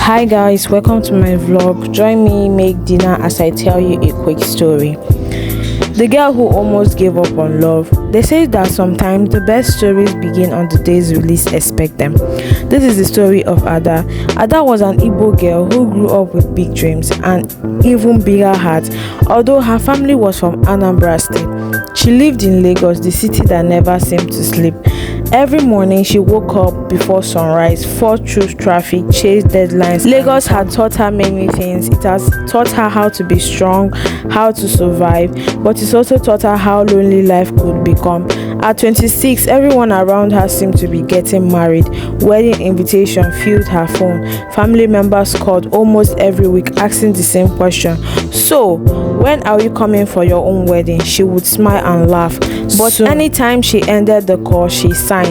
Hi guys, welcome to my vlog. Join me make dinner as I tell you a quick story. The girl who almost gave up on love. They say that sometimes the best stories begin on the days we least expect them. This is the story of Ada. Ada was an Igbo girl who grew up with big dreams and even bigger heart. Although her family was from Anambra State, she lived in Lagos, the city that never seemed to sleep. Every morning she woke up before sunrise, fought through traffic, chased deadlines. Lagos had taught her many things. It has taught her how to be strong, how to survive, but it's also taught her how lonely life could become. At 26, everyone around her seemed to be getting married. Wedding invitation filled her phone. Family members called almost every week asking the same question. So, when are you coming for your own wedding? She would smile and laugh. But anytime she ended the call, she sighed.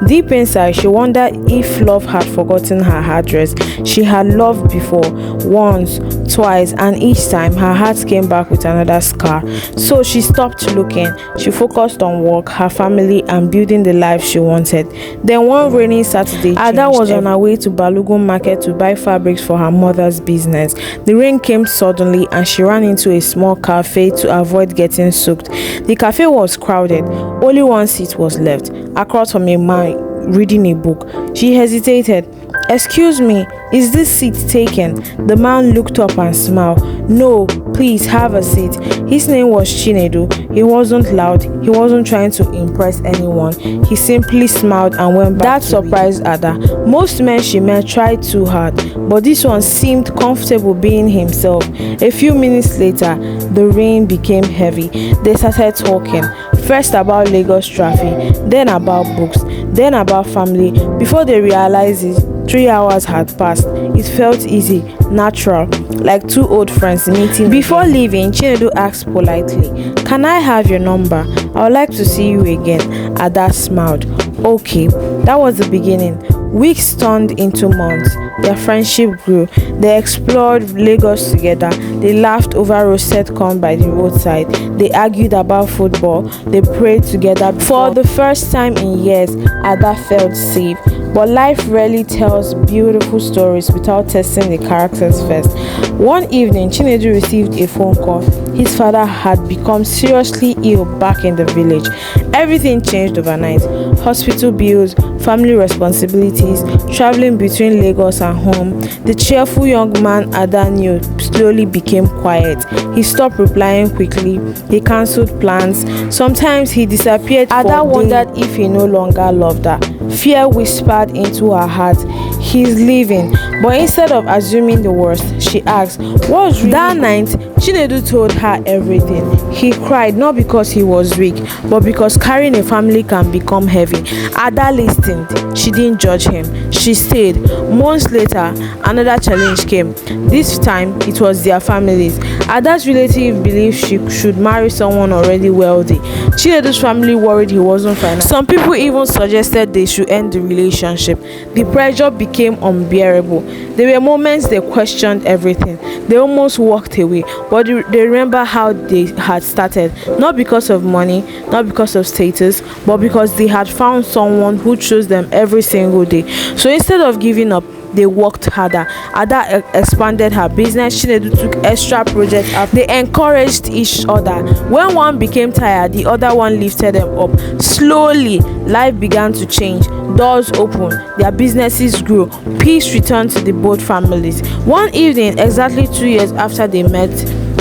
Deep inside, she wondered if love had forgotten her address. She had loved before, once, twice, and each time her heart came back with another scar. So she stopped looking. She focused on work, her family, and building the life she wanted. Then one rainy Saturday, Ada was on her way to Balogun market to buy fabrics for her mother's business. The rain came suddenly and she ran into a small cafe to avoid getting soaked. The cafe was crowded. Only one seat was left, across from a man reading a book. She hesitated. "Excuse me, is this seat taken?" The man looked up and smiled. "No, please have a seat." His name was Chinedu. He wasn't loud. He wasn't trying to impress anyone. He simply smiled and went back. That surprised Ada. Most men she met tried too hard, but this one seemed comfortable being himself. A few minutes later, the rain became heavy. They started talking. First about Lagos traffic, then about books, then about family. Before they realized it, 3 hours had passed. It felt easy, natural, like two old friends meeting. Before leaving, Chinedu asked politely, "Can I have your number? I would like to see you again." Ada smiled. Okay, that was the beginning. Weeks turned into months. Their friendship grew. They explored Lagos together. They laughed over roasted corn by the roadside. They argued about football. They prayed together. For the first time in years, Ada felt safe. But life rarely tells beautiful stories without testing the characters first. One evening, Chinedu received a phone call. His father had become seriously ill back in the village. Everything changed overnight. Hospital bills, family responsibilities, traveling between Lagos and home. The cheerful young man Ada knew slowly became quiet. He stopped replying quickly. He cancelled plans. Sometimes he disappeared. Ada wondered if he no longer loved her. Fear whispered into her heart, "He's leaving." But instead of assuming the worst, she asked, "What's really?" That night, Chinedu told her everything. He cried not because he was weak, but because carrying a family can become heavy. Ada listened. She didn't judge him. She stayed. Months later, another challenge came. This time, it was their families. Ada's relative believed she should marry someone already wealthy. Chinedu's family worried he wasn't financial. Some people even suggested they should end the relationship. The pressure became unbearable. There were moments they questioned everything. They almost walked away, but they remember how they had started, not because of money, not because of status, but because they had found someone who chose them every single day. So instead of giving up, they worked harder. Ada expanded her business. Chinedu took extra projects up. They encouraged each other. When one became tired, the other one lifted them up. Slowly, life began to change. Doors opened. Their businesses grew. Peace returned to the both families. One evening, exactly 2 years after they met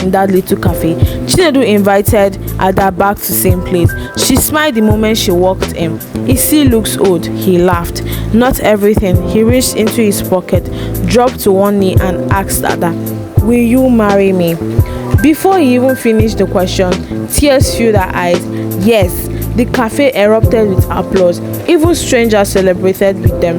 in that little cafe, Chinedu invited Ada back to the same place. She smiled the moment she walked in. "He still looks old," he laughed. "Not everything." He reached into his pocket, dropped to one knee and asked Ada, "Will you marry me?" Before he even finished the question, tears filled her eyes. Yes, the cafe erupted with applause. Even strangers celebrated with them.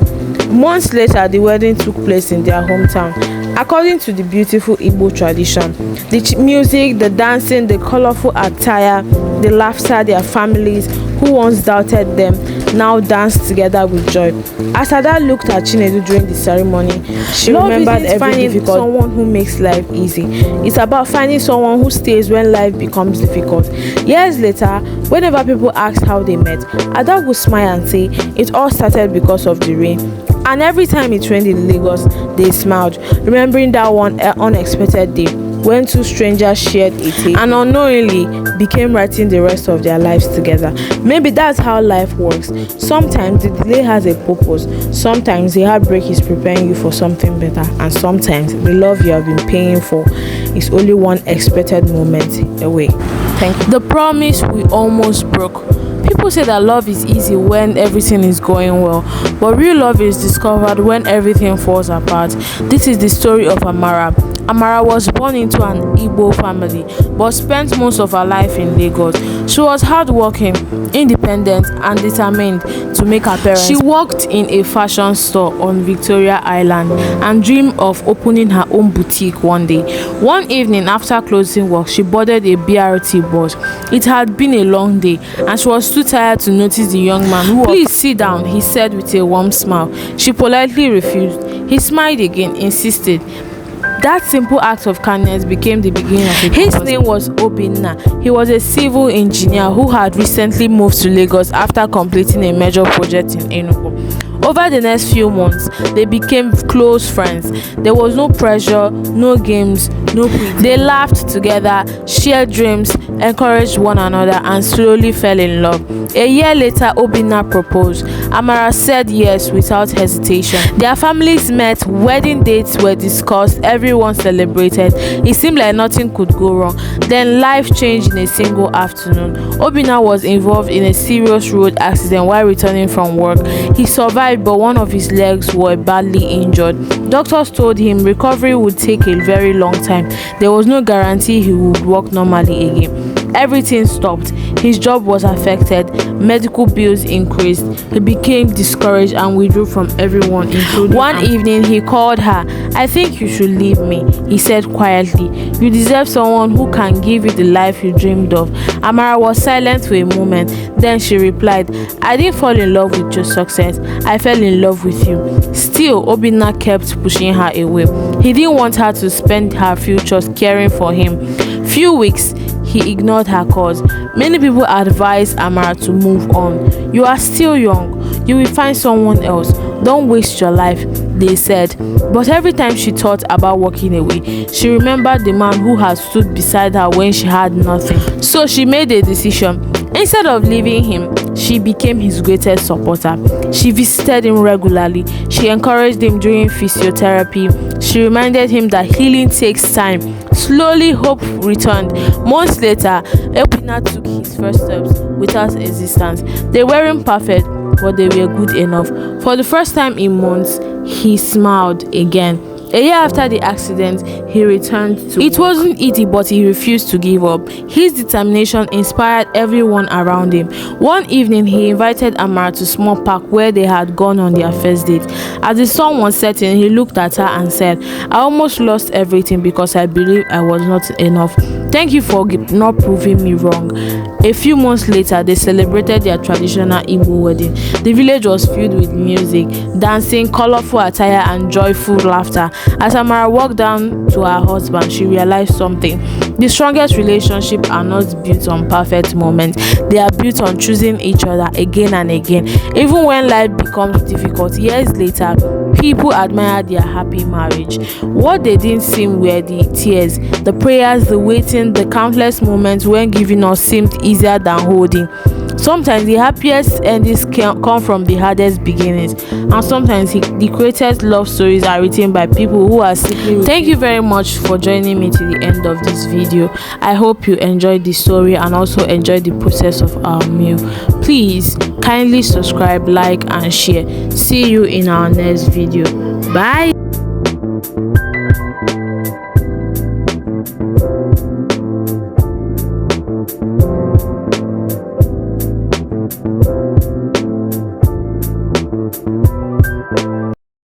Months later, the wedding took place in their hometown. According to the beautiful Igbo tradition, the music, the dancing, the colorful attire, the laughter, their families who once doubted them now danced together with joy. As Ada looked at Chinedu during the ceremony, she remembered every difficult. Someone who makes life easy. It's about finding someone who stays when life becomes difficult. Years later, whenever people asked how they met, Ada would smile and say, "It all started because of the rain." And every time it rained in Lagos, they smiled, remembering that one unexpected day when two strangers shared a table and unknowingly became writing the rest of their lives together. Maybe that's how life works. Sometimes the delay has a purpose. Sometimes the heartbreak is preparing you for something better. And sometimes the love you have been paying for is only one expected moment away. Thank you. The promise we almost broke. People say that love is easy when everything is going well, but real love is discovered when everything falls apart. This is the story of Amara. Amara was born into an Igbo family but spent most of her life in Lagos. She was hardworking, independent, and determined to make her parents. She worked in a fashion store on Victoria Island and dreamed of opening her own boutique one day. One evening after closing work, she boarded a BRT bus. It had been a long day and she was too tired to notice the young man who "Please sit down," he said with a warm smile. She politely refused. He smiled again, insisted. That simple act of kindness became the beginning of it. His name was Obinna. He was a civil engineer who had recently moved to Lagos after completing a major project in Enugu. Over the next few months, they became close friends. There was no pressure, no games, no pretend. They laughed together, shared dreams, encouraged one another, and slowly fell in love. A year later, Obinna proposed. Amara said yes without hesitation. Their families met, wedding dates were discussed, everyone celebrated. It seemed like nothing could go wrong. Then life changed in a single afternoon. Obinna was involved in a serious road accident while returning from work. He survived, but one of his legs were badly injured. Doctors told him recovery would take a very long time. There was no guarantee he would walk normally again. Everything stopped. His job was affected. Medical bills increased. He became discouraged and withdrew from everyone, including one evening he called her. "I think you should leave me," he said quietly. "You deserve someone who can give you the life you dreamed of." Amara was silent for a moment. Then she replied, "I didn't fall in love with your success. I fell in love with you." Still, Obinna kept pushing her away. He didn't want her to spend her futures caring for him. Few weeks, he ignored her calls. Many people advised Amara to move on. "You are still young. You will find someone else. Don't waste your life," they said. But every time she thought about walking away, she remembered the man who had stood beside her when she had nothing. So she made a decision. Instead of leaving him, she became his greatest supporter. She visited him regularly. She encouraged him during physiotherapy. She reminded him that healing takes time. Slowly, hope returned. Months later, Obinna took his first steps without resistance. They weren't perfect, but they were good enough. For the first time in months, he smiled again. A year after the accident, he returned to work. It wasn't easy, but he refused to give up. His determination inspired everyone around him. One evening, he invited Amara to a small park where they had gone on their first date. As the sun was setting, he looked at her and said, "I almost lost everything because I believed I was not enough. Thank you for not proving me wrong." A few months later, they celebrated their traditional Igbo wedding. The village was filled with music, dancing, colorful attire, and joyful laughter. As Amara walked down to her husband, she realized something. The strongest relationships are not built on perfect moments. They are built on choosing each other again and again. Even when life becomes difficult, years later, people admire their happy marriage. What they didn't see were the tears, the prayers, the waiting, the countless moments when giving up seemed easier than holding. Sometimes the happiest endings come from the hardest beginnings, and sometimes the greatest love stories are written by people who are simply. Thank you very much for joining me to the end of this video. I hope you enjoyed the story and also enjoyed the process of our meal. Please kindly subscribe, like, and share. See you in our next video. Bye.